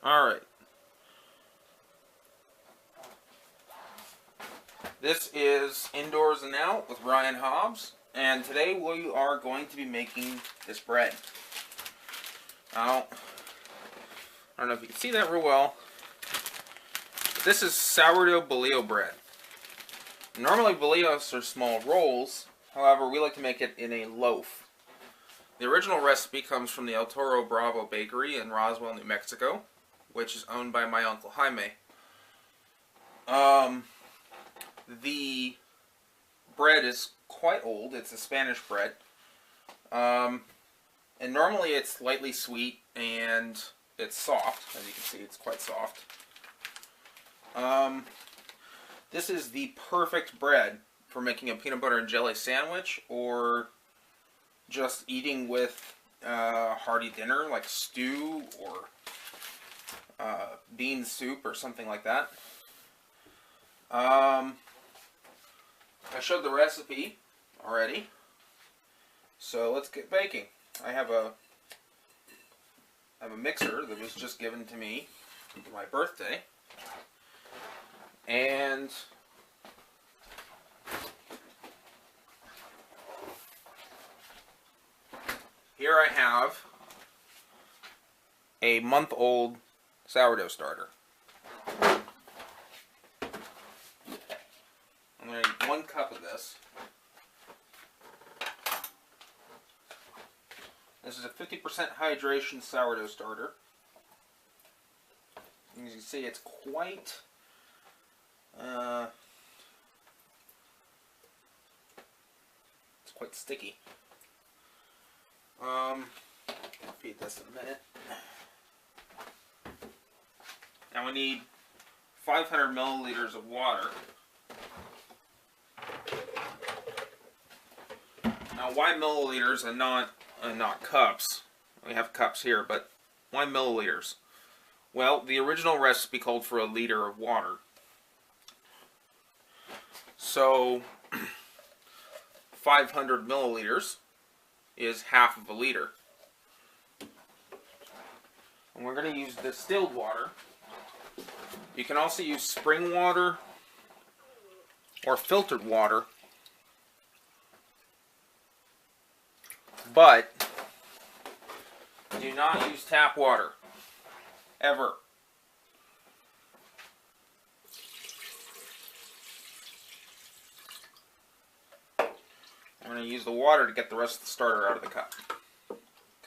Alright. This is Indoors and Out with Ryan Hobbs, and today we are going to be making this bread. Now, I don't know if you can see that real well, but this is Sourdough Bolillo bread. Normally bolillos are small rolls, however we like to make it in a loaf. The original recipe comes from the El Toro Bravo Bakery in Roswell, New Mexico, which is owned by my Uncle Jaime. The bread is quite old. It's a Spanish bread. And normally it's lightly sweet and it's soft. As you can see, it's quite soft. This is the perfect bread for making a peanut butter and jelly sandwich or just eating with a hearty dinner like stew or bean soup or something like that. I showed the recipe already, so let's get baking. I have a mixer that was just given to me for my birthday, and here I have a month-old sourdough starter. I'm going to need 1 cup of this. This is a 50% hydration sourdough starter. As you can see, it's quite sticky. I'll feed this in a minute. Now we need 500 milliliters of water. Now, why milliliters and not cups? We have cups here, but why milliliters? Well, the original recipe called for a liter of water. So, 500 milliliters is half of a liter. And we're going to use distilled water. You can also use spring water or filtered water. But do not use tap water, ever. I'm going to use the water to get the rest of the starter out of the cup.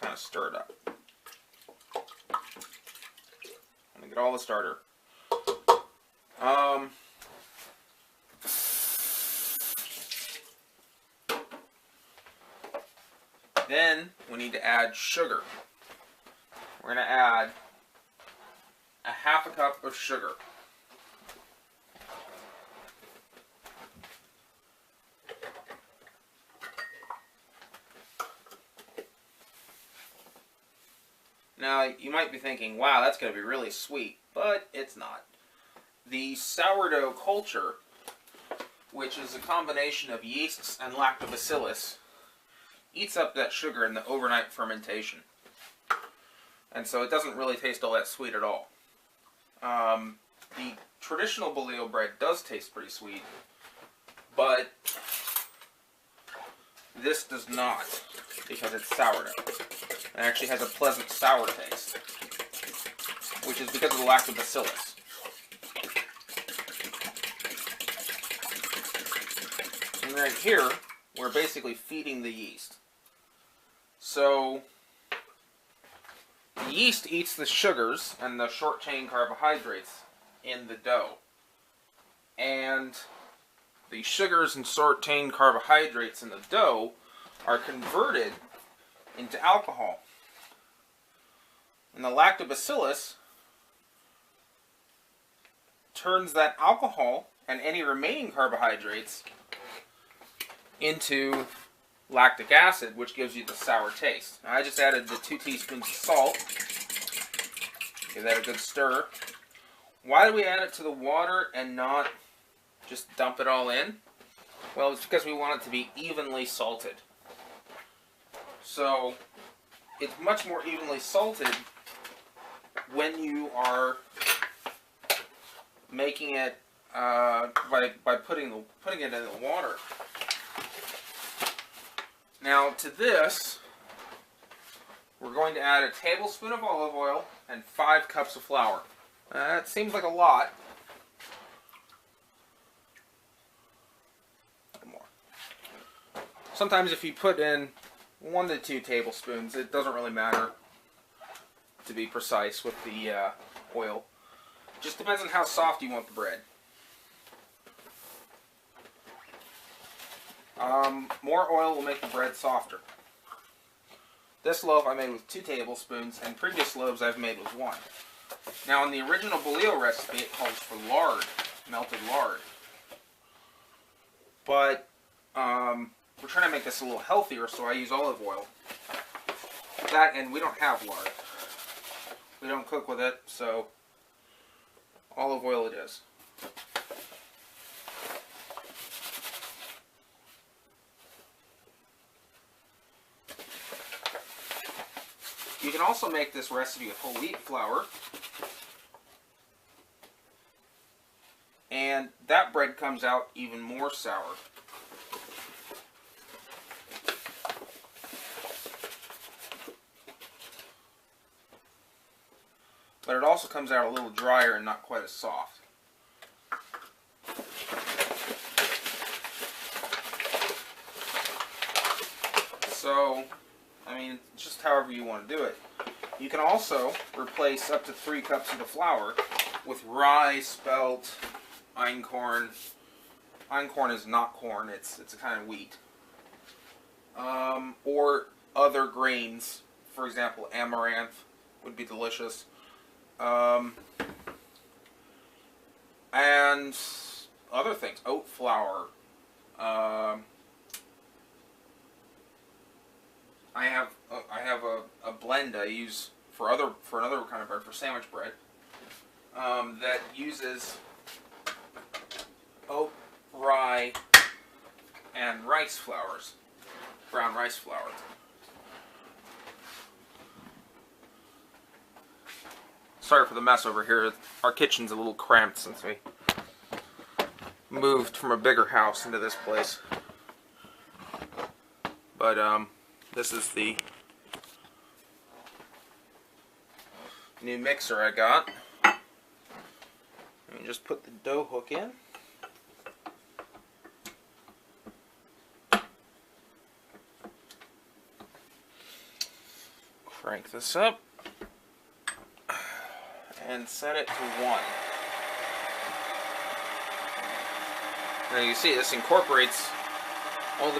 Kind of stir it up. I'm going to get all the starter. Then we need to add sugar. We're going to add a half a cup of sugar. Now, you might be thinking, wow, that's going to be really sweet, but it's not. The sourdough culture, which is a combination of yeasts and lactobacillus, eats up that sugar in the overnight fermentation. And so it doesn't really taste all that sweet at all. The traditional bolillo bread does taste pretty sweet, but this does not, because it's sourdough. It actually has a pleasant sour taste, which is because of the lactobacillus. And right here, we're basically feeding the yeast. So, the yeast eats the sugars and the short-chain carbohydrates in the dough. And the sugars and short-chain carbohydrates in the dough are converted into alcohol. And the lactobacillus turns that alcohol and any remaining carbohydrates into lactic acid, which gives you the sour taste. Now, I just added the 2 teaspoons of salt. Give that a good stir. Why do we add it to the water and not just dump it all in? Well, it's because we want it to be evenly salted. So, it's much more evenly salted when you are making it by putting it in the water. Now to this, we're going to add a tablespoon of olive oil and 5 cups of flour. That seems like a lot. More. Sometimes if you put in 1 to 2 tablespoons, it doesn't really matter, to be precise, with the oil. Just depends on how soft you want the bread. More oil will make the bread softer. This loaf I made with 2 tablespoons, and previous loaves I've made with 1. Now in the original Bolillo recipe it calls for lard, melted lard. But we're trying to make this a little healthier, so I use olive oil. That, and we don't have lard. We don't cook with it, so olive oil it is. You can also make this recipe with whole wheat flour. And that bread comes out even more sour. But it also comes out a little drier and not quite as soft. So, I mean, just however you want to do it. You can also replace up to 3 cups of the flour with rye, spelt, einkorn. Einkorn is not corn, it's a kind of wheat. Or other grains. For example, amaranth would be delicious. And other things, oat flour. I have a blend I use for another kind of bread, for sandwich bread, that uses oat, rye, and rice flours, brown rice flour. Sorry for the mess over here. Our kitchen's a little cramped since we moved from a bigger house into this place. But this is the new mixer I got. Let me just put the dough hook in. Crank this up and set it to 1. Now you see this incorporates all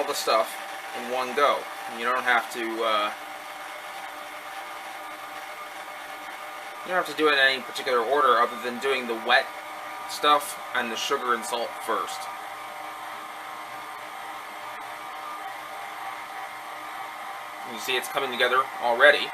the stuff in one go. You don't have to do it in any particular order other than doing the wet stuff and the sugar and salt first. You see it's coming together already.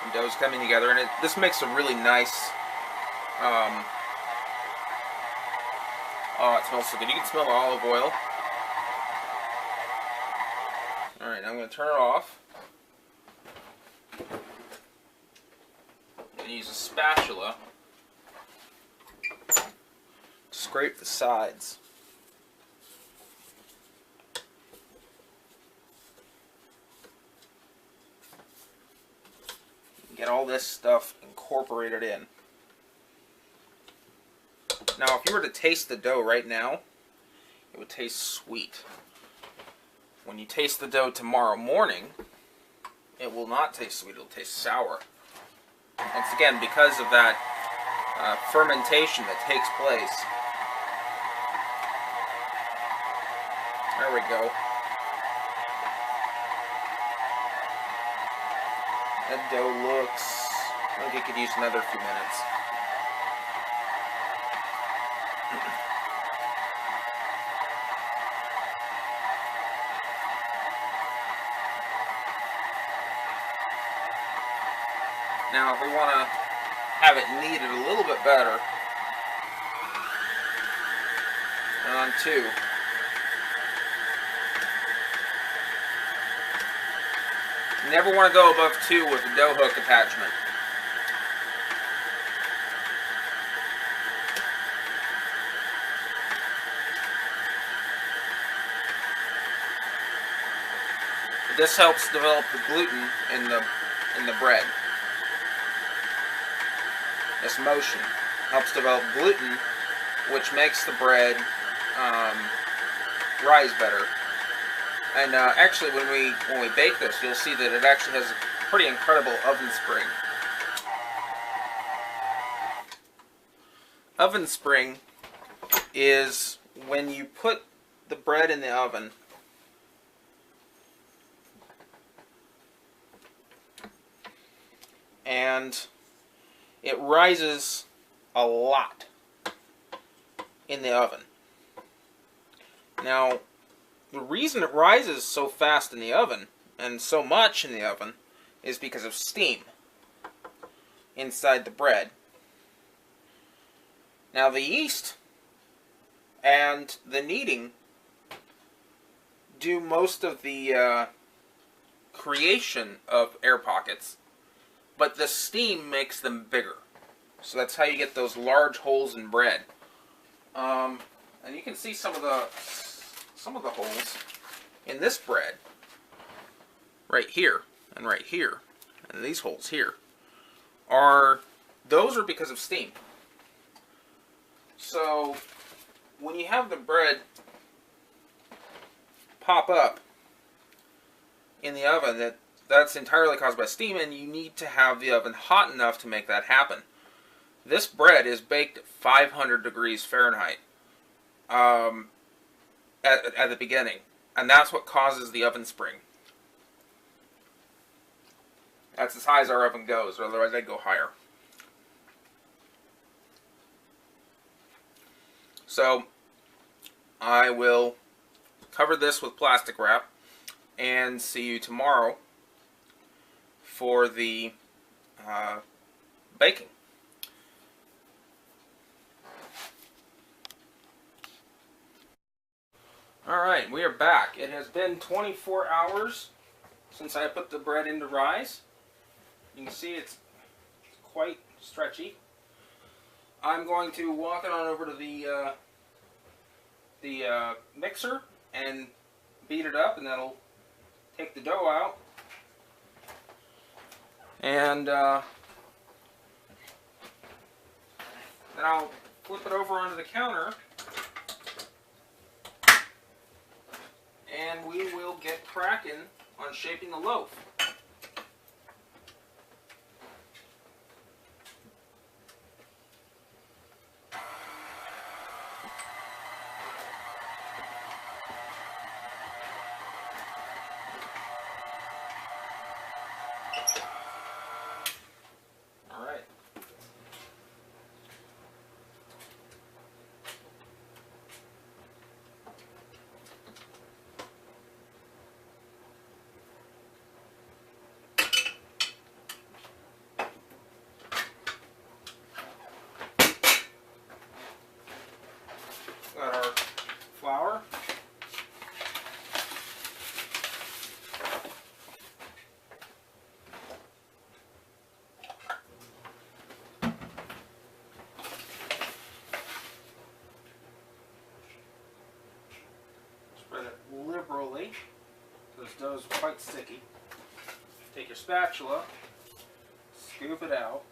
The dough's coming together, and this makes a really nice. Oh, it smells so good. You can smell the olive oil. Alright, now I'm going to turn it off. I'm going to use a spatula to scrape the sides. Get all this stuff incorporated in. Now, if you were to taste the dough right now, it would taste sweet. When you taste the dough tomorrow morning, it will not taste sweet, it will taste sour. Once again, because of that fermentation that takes place. There we go. That dough looks like it could use another few minutes. Now, if we want to have it kneaded a little bit better, on 2. never want to go above 2 with the dough hook attachment. This helps develop the gluten in the bread. This motion helps develop gluten, which makes the bread rise better. And actually, when we bake this, you'll see that it actually has a pretty incredible oven spring. Oven spring is when you put the bread in the oven, and it rises a lot in the oven. Now, the reason it rises so fast in the oven, and so much in the oven, is because of steam inside the bread. Now, the yeast and the kneading do most of the creation of air pockets, but the steam makes them bigger. So that's how you get those large holes in bread. And you can see some of the holes in this bread right here and right here, and these holes here those are because of steam. So when you have the bread pop up in the oven, that's entirely caused by steam, and you need to have the oven hot enough to make that happen. This bread is baked at 500 degrees Fahrenheit at the beginning, and that's what causes the oven spring. That's as high as our oven goes, or otherwise I'd go higher. So I will cover this with plastic wrap and see you tomorrow for the baking. Alright, we are back. It has been 24 hours since I put the bread into rise. You can see it's quite stretchy. I'm going to walk it on over to the mixer and beat it up, and that'll take the dough out. And then I'll flip it over onto the counter, and we will get cracking on shaping the loaf. Got our flour. Spread it liberally. This dough is quite sticky. Take your spatula, scoop it out.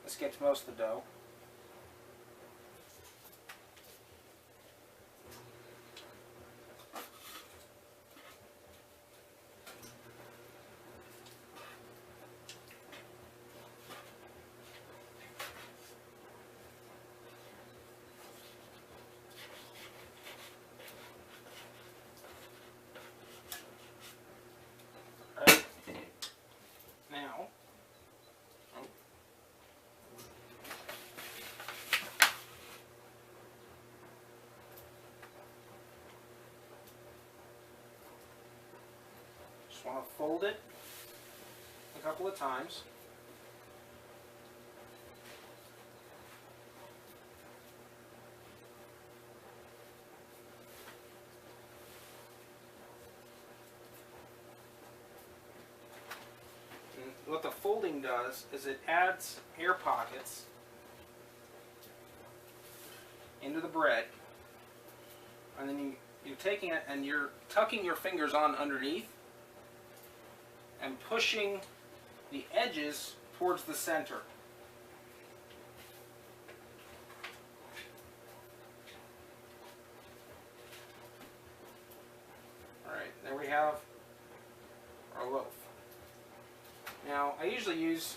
This gets most of the dough. Just want to fold it a couple of times. what the folding does is it adds air pockets into the bread, and then you're taking it and you're tucking your fingers on underneath and pushing the edges towards the center. Alright, there we have our loaf. Now, I usually use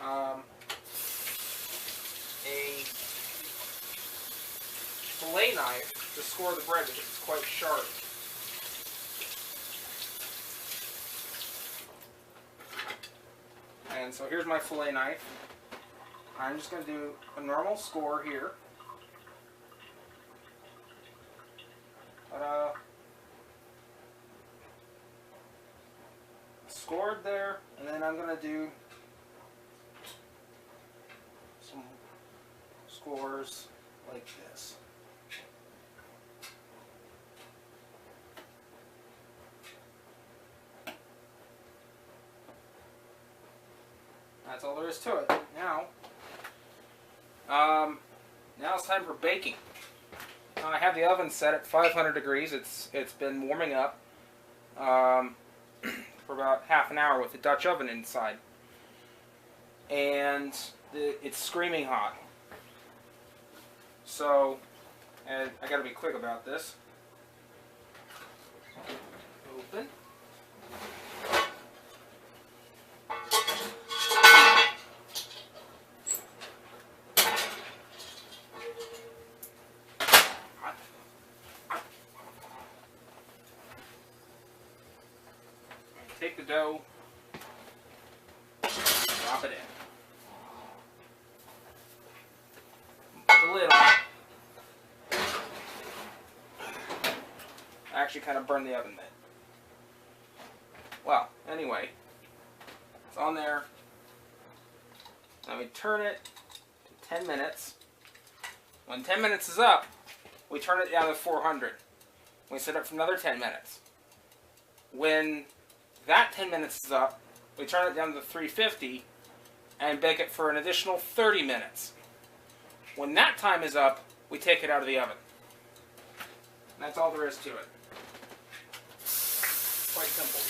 a fillet knife to score the bread because it's quite sharp. And so here's my fillet knife. I'm just going to do a normal score here. Ta-da! Scored there, and then I'm going to do some scores like this. That's all there is to it. Now it's time for baking. I have the oven set at 500 degrees. It's been warming up for about half an hour with the Dutch oven inside, and it's screaming hot. So, and I got to be quick about this. Open. Take the dough, drop it in. Put the lid on. I actually kind of burned the oven mitt. Well, anyway, it's on there. Now we turn it to 10 minutes. When 10 minutes is up, we turn it down to 400. We set it for another 10 minutes. When that 10 minutes is up, we turn it down to 350 and bake it for an additional 30 minutes. When that time is up, we take it out of the oven. And that's all there is to it. Quite simple.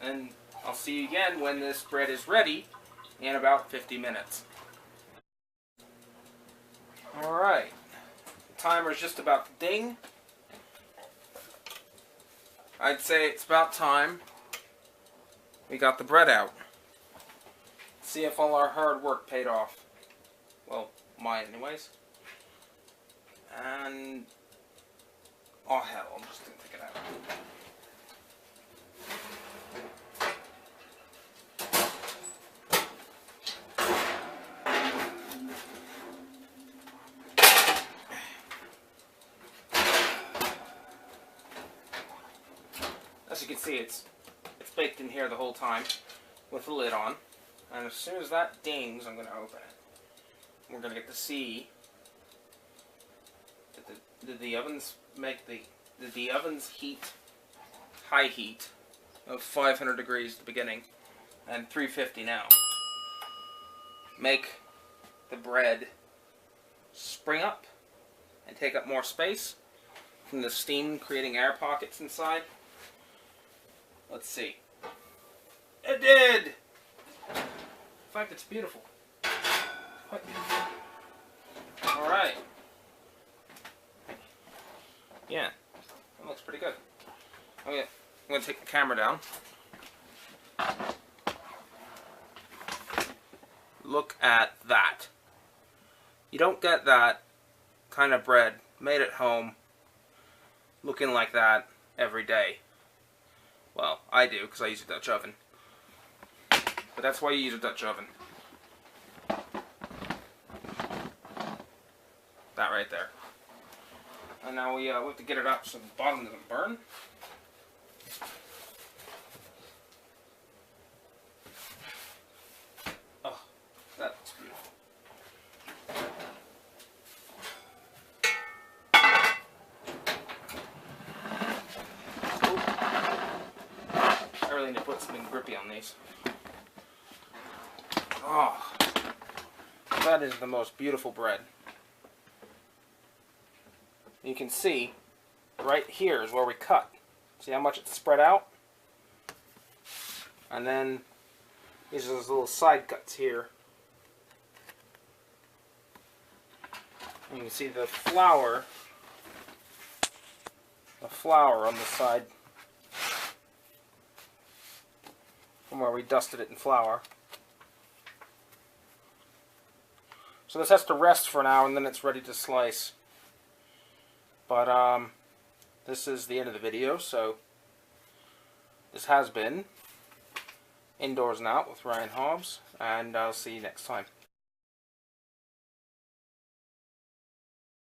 And I'll see you again when this bread is ready in about 50 minutes. Alright. Timer's just about to ding. I'd say it's about time we got the bread out. See if all our hard work paid off. Well, mine anyways. And oh hell, I'm just gonna take it out. As you can see, it's baked in here the whole time with the lid on. And as soon as that dings, I'm going to open it. We're going to get to see did the ovens make did the ovens heat high heat of 500 degrees at the beginning and 350 now make the bread spring up and take up more space from the steam creating air pockets inside. Let's see. It did! In fact, it's beautiful. Quite beautiful. Alright. Yeah, that looks pretty good. Okay, I'm going to take the camera down. Look at that. You don't get that kind of bread made at home looking like that every day. Well, I do, because I use a Dutch oven. But that's why you use a Dutch oven. That right there. And now we have to get it up so the bottom doesn't burn. Oh, that's beautiful. got something grippy on these. Oh, that is the most beautiful bread. You can see right here is where we cut. See how much it's spread out? And then these are those little side cuts here. And you can see the flour on the side from where we dusted it in flour. So this has to rest for an hour and then it's ready to slice. But this is the end of the video, so this has been Indoors and Out with Ryan Hobbs, and I'll see you next time.